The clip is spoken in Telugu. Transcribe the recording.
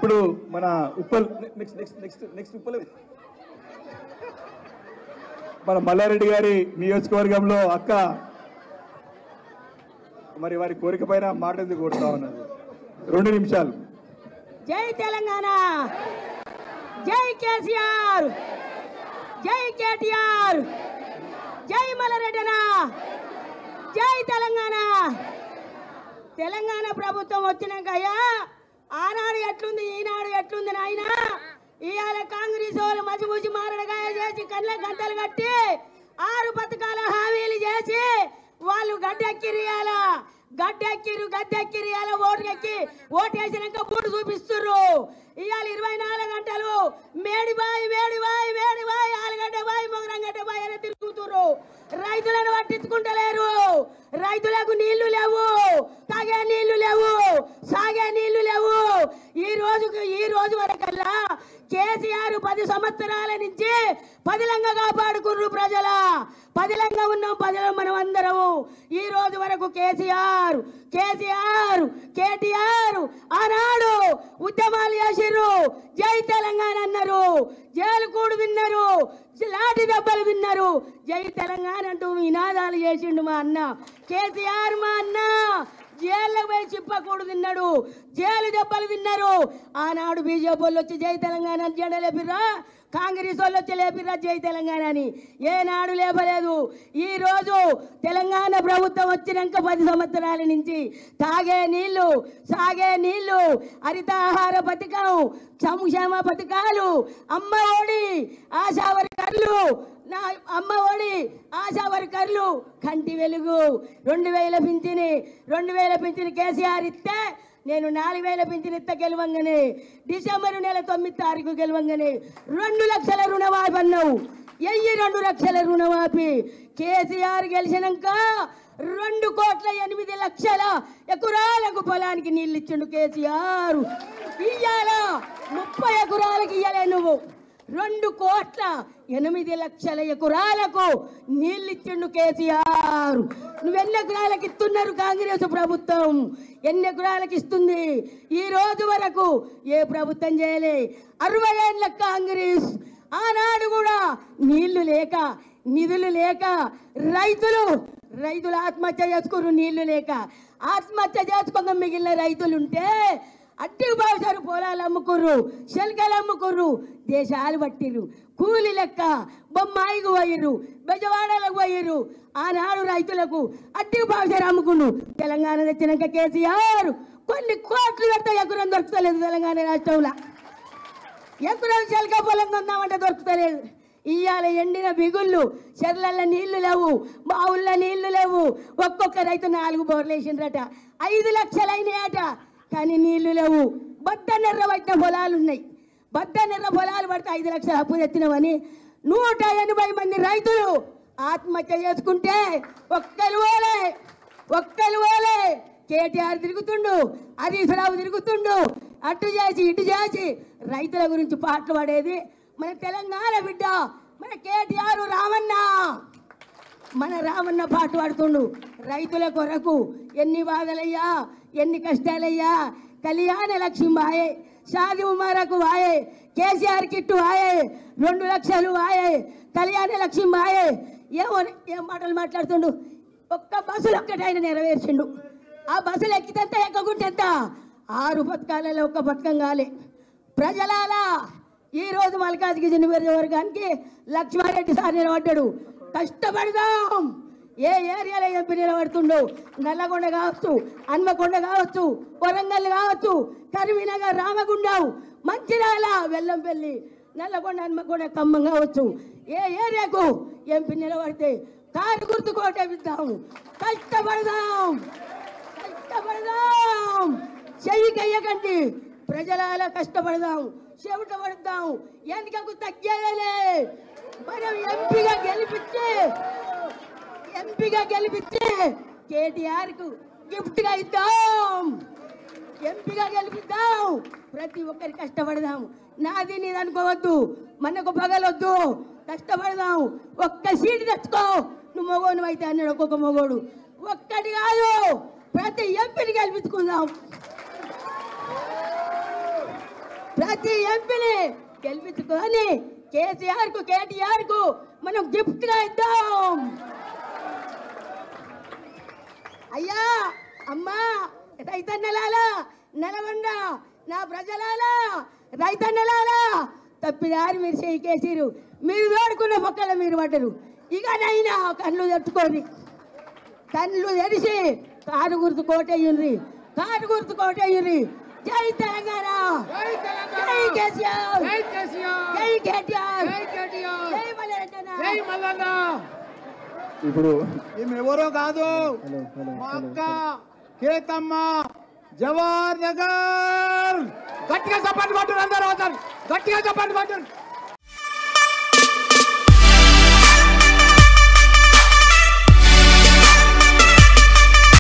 ఇప్పుడు మన ఉప్పల్ నెక్స్ట్ ఉప్పల్ మన మల్లారెడ్డి గారి నియోజకవర్గంలో అక్క మరి వారి కోరిక పైన మాట ఎందుకు కొడతా ఉన్నారు 2 నిమిషాలు. జై తెలంగాణ, జై కేసీఆర్, జై కేటీఆర్, జై మల్లారెడ్డి, జై తెలంగాణ. తెలంగాణ ప్రభుత్వం వచ్చినాకయ్యా ఆనాడు ఎట్లుంది ఈనాడు ఎట్లుంది నాయన. ఇవాళ కాంగ్రెస్ వాళ్ళు మసిమూసి మారడగాయ చేసి కళ్ళ గంటలు కట్టి 6 పథకాల హామీలు చేసి వాళ్ళు గడ్డెక్కిరియాల గద్దెక్కిరియాల ఓటేసినాక బూటు చూపిస్తుర్రు. ఇవాళ 24 గంటలు మేడిబాయి ఆలుగడ్డ బాయి మొగరంగడ్డ బాయి అని తిరుగుతుర్రు. రైతులను పట్టించుకుంటలేరు. రైతులకు నీళ్లు లేవు, తాగే నీళ్లు లేవు, సాగే నీళ్లు లేవు. ఈ రోజు వరకల్లా కేసీఆర్ 10 సంవత్సరాల నుంచి పదిలంగా కాపాడుకుర్రు ప్రజల. పదిలంగా ఉన్నాం మనం అందరము. ఈ రోజు వరకు కేటీఆర్ ఆనాడు ఉద్యమాలు చేసిర్రు, జై తెలంగాణ అన్నారు, జైలు కూడు విన్నారు, లాఠీ దెబ్బలు విన్నారు, జై తెలంగాణ అంటూ నినాదాలు చేసిండు మా అన్న కేసీఆర్. మా అన్న జైల్లో పోయి చిప్పకూడు తిన్నాడు, జైలు దెబ్బలు తిన్నారు. ఆనాడు బీజేపీ వాళ్ళు వచ్చి జై తెలంగాణ జెండా లేపిర్రా, కాంగ్రెస్ వాళ్ళు వచ్చి లేపిర్రా జై తెలంగాణ అని. ఏనాడు లేపలేదు. ఈ రోజు తెలంగాణ ప్రభుత్వం వచ్చినాక 10 సంవత్సరాల నుంచి తాగే నీళ్లు, సాగే నీళ్లు, హరితాహార పథకం, సంక్షేమ పథకాలు, అమ్మ ఒడి, ఆశా వర్కర్లు, అమ్మ ఒడి, ఆశా వర్కర్లు, కంటి వెలుగు, 2000 పింఛని కేసీఆర్ ఇస్తే నేను 4000 పింఛన్ ఇస్తా గెలవంగానే. డిసెంబర్ నెల 9 తారీఖు గెలవంగానే 2 లక్షల రుణమాఫీ అన్నావు. 2 లక్షల రుణమాఫీ. కేసీఆర్ గెలిచినాక 2,08,00,000 ఎకరాలకు పొలానికి నీళ్ళు ఇచ్చిండు కేసీఆర్. ఇయ్యాల 30 ఎకరాలకు ఇయ్యలే నువ్వు. 2,08,00,000 ఎకరాలకు నీళ్ళు ఇచ్చిండు కేసీఆర్. నువ్వెన్ని ఎకరాలకు ఇస్తున్నారు కాంగ్రెస్ ప్రభుత్వం? ఎన్ని ఎకరాలకు ఇస్తుంది? ఈ రోజు వరకు ఏ ప్రభుత్వం చేయలే. 60 ఏళ్ళ కాంగ్రెస్. ఆనాడు కూడా నీళ్లు లేక, నిధులు లేక రైతులు ఆత్మహత్య చేసుకురు. నీళ్లు లేక ఆత్మహత్య చేసుకోక మిగిలిన రైతులుంటే అట్టికి బాగుసారు పొలాలు అమ్ముకుర్రు, శల్కలు అమ్ముకుర్రు, దేశాలు పట్టిర్రు. కూలి లెక్క బొమ్మాయికి పోయిర్రు, బెజవాడలకు పోయిర్రు. ఆనాడు రైతులకు అట్టికి బాగుసారు అమ్ముకున్నారు. తెలంగాణ తెచ్చినాక కేసీఆర్ కొన్ని కోట్లు పెడితే ఎకరం దొరుకుతలేదు తెలంగాణ రాష్ట్రంలో. ఎకరం శల్క పొలం కొందామంటే దొరుకుతలేదు. ఇవాళ ఎండిన బిగుళ్ళు, చెర్లల్లో నీళ్లు లేవు, బావుల్లో నీళ్లు లేవు. ఒక్కొక్క రైతు 4 బోర్లు వేసిండ్రట, 5 లక్షలు అయినాయట. కానీ నీళ్లు లేవు. బద్దనెర్ర పట్టిన పొలాలు ఉన్నాయి. బద్దనెర్ర పొలాలు పడితే 5 లక్షలు అప్పు తెచ్చినామని 180 మంది రైతులు ఆత్మహత్య చేసుకుంటే ఒక్కరు పోలే. కేటీఆర్ తిరుగుతుండు, హరీష్ రావు తిరుగుతుండు, అటు చేసి ఇటు చేసి రైతుల గురించి పాటలు పాడేది మన తెలంగాణ బిడ్డ, మన కేటీఆర్ రామన్న పాట పాడుతుండు. రైతుల కొరకు ఎన్ని బాధలయ్యా, ఎన్ని కష్టాలయ్యా. కళ్యాణ లక్ష్మి వాయే, షాది ముబారక్ వాయే, కేసీఆర్ కిట్టు వాయే, 2 లక్షలు వాయే, కళ్యాణ లక్ష్మి వాయే. ఏం మాటలు మాట్లాడుతుండు. ఒక్క బస్సులు ఒక్కటి ఆయన నెరవేర్చిండు. ఆ బస్సులు ఎక్కితే ఎక్కకుంటేంత 6 పథకాలలో 1 పథకం కాలే. ప్రజలాలా ఈ రోజు మల్కాజ్గిరి నియోజకవర్గానికి లక్ష్మారెడ్డి సార్ నిలబడ్డాడు. కష్టపడదాం. ఏ ఏరియాలో ఎంపీ నిలబడుతుండో, నల్లగొండ కావచ్చు, హన్మకొండ కావచ్చు, వరంగల్ కావచ్చు, కరీంనగర్, రామగుండం, మంచిర్యాల, వెల్లంపల్లి, నల్లగొండ, హన్మకొండ, ఖమ్మం కావచ్చు. ఏ ఏరియాకు ఎంపీ నిలబడితే కారు గుర్తు కోటేపిద్దాం. కష్టపడదాం. చెయ్యికయ్యకండి. ప్రజలాలా కష్టపడదాం, చెవిట పడదాం. ఎన్నికకు తగ్గేదే. మనం ఎంపీగా గెలిపించి కేటీఆర్ కు గిఫ్ట్ గా ఇద్దాం. ఎంపీగా గెలిపిద్దాం. ప్రతి ఒక్కరి కష్టపడదాం. నాది నీది అనుకోవద్దు, మనకు పగలొద్దు. కష్టపడదాం. ఒక్క సీటు తెచ్చుకో. నువ్వు మగోను అయితే అన్నాడు ఒక్కొక్క మగోడు. ఒక్కటి కాదు, ప్రతి ఎంపీని గెలిపించుకుందాం. ప్రతి ఎంపీని గెలిపించుకొని కేసీఆర్ కు కేటీఆర్ కు మనం గిఫ్ట్ గా ఇద్దాం. అయ్యా అమ్మా రైతన్నలాలా నలగొండ నా ప్రజలాలా రైతన్నలాలా తప్పిదారి మీరు చేకేసిరు, మీరు వేడుకున్న మొక్కల మీరు పడ్డరు. ఇక నైనా కళ్ళు తట్టుకోండి, కళ్ళు తెరిచి కారు గుర్తు కోటయ్యుండ్రి, కారు గుర్తు కోటయ్యుండ్రి. జై తెలంగాణ, జై కేసీఆర్, జై కేటీఆర్, జై మల్లన్న. ఇప్పుడు ఈమె ఎవరో కాదు, మా అక్క కేతమ్మ జవహర్ నగర్. గట్టిగా చప్పట్లు కొట్టారు, అందరూ గట్టిగా చప్పట్లు కొట్టారు.